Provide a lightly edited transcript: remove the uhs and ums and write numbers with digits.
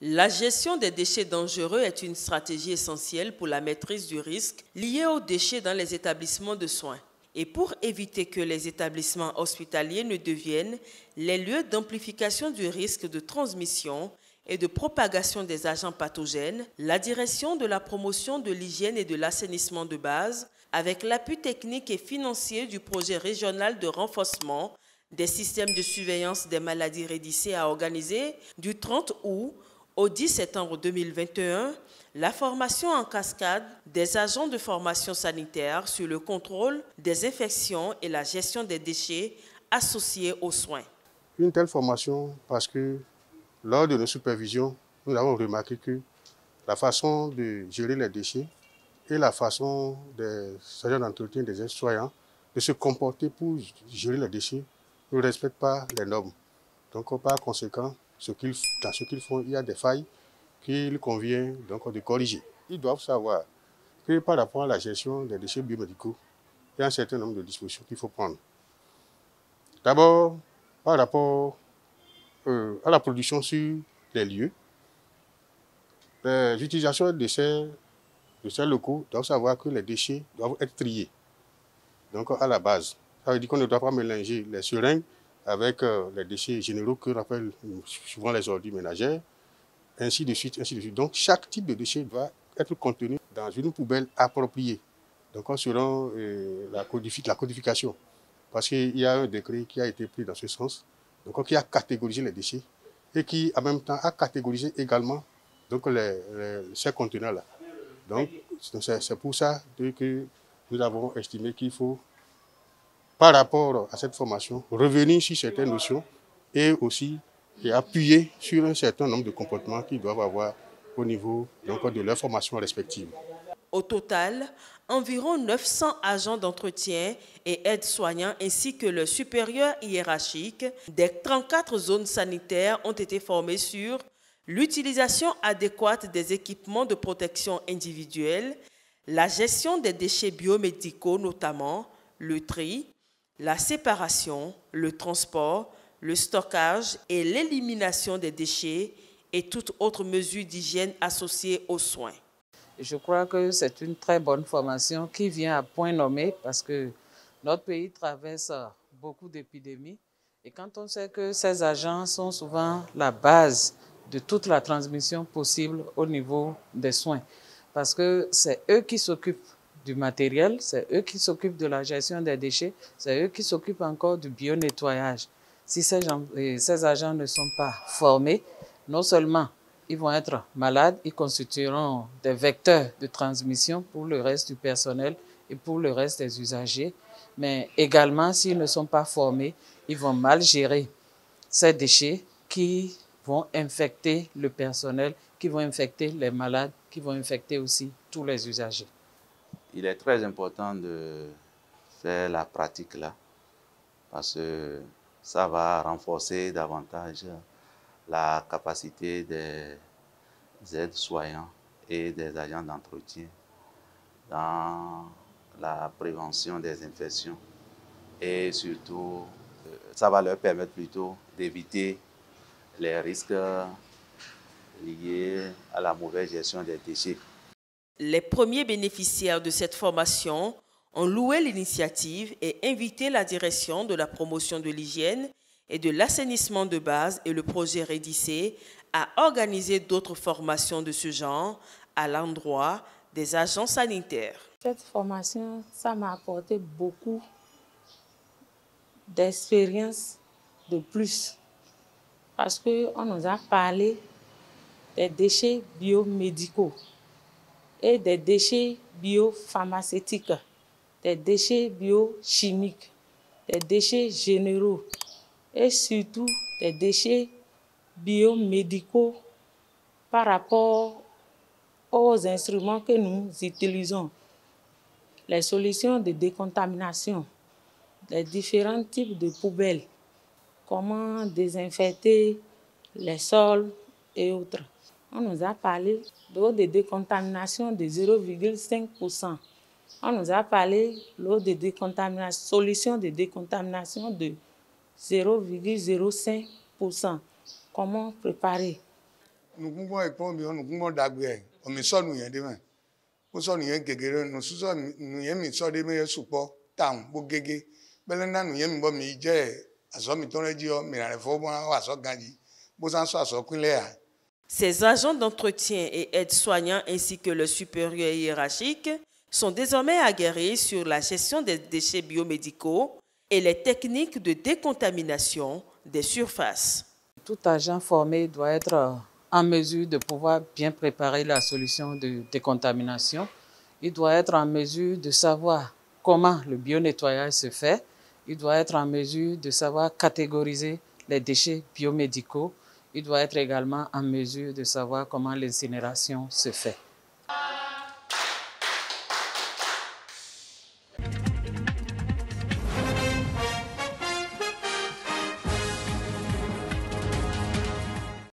La gestion des déchets dangereux est une stratégie essentielle pour la maîtrise du risque lié aux déchets dans les établissements de soins. Et pour éviter que les établissements hospitaliers ne deviennent les lieux d'amplification du risque de transmission et de propagation des agents pathogènes, la direction de la promotion de l'hygiène et de l'assainissement de base, avec l'appui technique et financier du projet régional de renforcement des systèmes de surveillance des maladies rédicées, a organisé du 30 août au 10 septembre 2021, la formation en cascade des agents de formation sanitaire sur le contrôle des infections et la gestion des déchets associés aux soins. Une telle formation parce que lors de nos supervisions, nous avons remarqué que la façon de gérer les déchets et la façon des agents d'entretien des soignants de se comporter pour gérer les déchets ne respectent pas les normes. Donc par conséquent, dans ce qu'ils font, il y a des failles qu'il convient donc de corriger. Ils doivent savoir que par rapport à la gestion des déchets biomédicaux, il y a un certain nombre de dispositions qu'il faut prendre. D'abord, par rapport à la production sur les lieux, les utilisateurs de ces locaux doivent savoir que les déchets doivent être triés. Donc à la base, ça veut dire qu'on ne doit pas mélanger les seringues avec les déchets généraux que l'on appelle souvent les ordures ménagères, ainsi de suite, ainsi de suite. Donc chaque type de déchet doit être contenu dans une poubelle appropriée. Donc selon la codification, parce qu'il y a un décret qui a été pris dans ce sens, donc qui a catégorisé les déchets et qui en même temps a catégorisé également donc ces conteneurs-là. Donc c'est pour ça que nous avons estimé qu'il faut, par rapport à cette formation, revenir sur certaines notions et aussi appuyer sur un certain nombre de comportements qu'ils doivent avoir au niveau donc, de leur formation respective. Au total, environ 900 agents d'entretien et aides-soignants ainsi que leurs supérieurs hiérarchiques des 34 zones sanitaires ont été formés sur l'utilisation adéquate des équipements de protection individuelle, la gestion des déchets biomédicaux notamment, le tri, la séparation, le transport, le stockage et l'élimination des déchets et toute autre mesure d'hygiène associée aux soins. Je crois que c'est une très bonne formation qui vient à point nommé parce que notre pays traverse beaucoup d'épidémies et quand on sait que ces agents sont souvent la base de toute la transmission possible au niveau des soins parce que c'est eux qui s'occupent du matériel, c'est eux qui s'occupent de la gestion des déchets, c'est eux qui s'occupent encore du bio-nettoyage. Si ces agents ne sont pas formés, non seulement ils vont être malades, ils constitueront des vecteurs de transmission pour le reste du personnel et pour le reste des usagers, mais également s'ils ne sont pas formés, ils vont mal gérer ces déchets qui vont infecter le personnel, qui vont infecter les malades, qui vont infecter aussi tous les usagers. Il est très important de faire la pratique là, parce que ça va renforcer davantage la capacité des aides-soignants et des agents d'entretien dans la prévention des infections et surtout, ça va leur permettre plutôt d'éviter les risques liés à la mauvaise gestion des déchets. Les premiers bénéficiaires de cette formation ont loué l'initiative et invité la direction de la promotion de l'hygiène et de l'assainissement de base et le projet Rédicé à organiser d'autres formations de ce genre à l'endroit des agents sanitaires. Cette formation, ça m'a apporté beaucoup d'expérience de plus parce qu'on nous a parlé des déchets biomédicaux et des déchets biopharmaceutiques, des déchets biochimiques, des déchets généraux et surtout des déchets biomédicaux par rapport aux instruments que nous utilisons, les solutions de décontamination, les différents types de poubelles, comment désinfecter les sols et autres. On nous a parlé de décontamination de 0,5%. On nous a parlé de décontamination, solution de décontamination de 0,05%. Comment préparer? nous pouvons répondre, nous pouvons d'agréer. On me sort nous y a demain. Pour ça nous y a quelque nous sous nous y a mis sort des meilleurs supports tant pour gégé. Belenda nous y a mis bon midje à ça mi ton le dio mais la faut bon à ça gandi. Pour ça ça clair. Ces agents d'entretien et aides-soignants ainsi que le supérieur hiérarchique sont désormais aguerris sur la gestion des déchets biomédicaux et les techniques de décontamination des surfaces. Tout agent formé doit être en mesure de pouvoir bien préparer la solution de décontamination. Il doit être en mesure de savoir comment le bio-nettoyage se fait. Il doit être en mesure de savoir catégoriser les déchets biomédicaux. Il doit être également en mesure de savoir comment l'incinération se fait.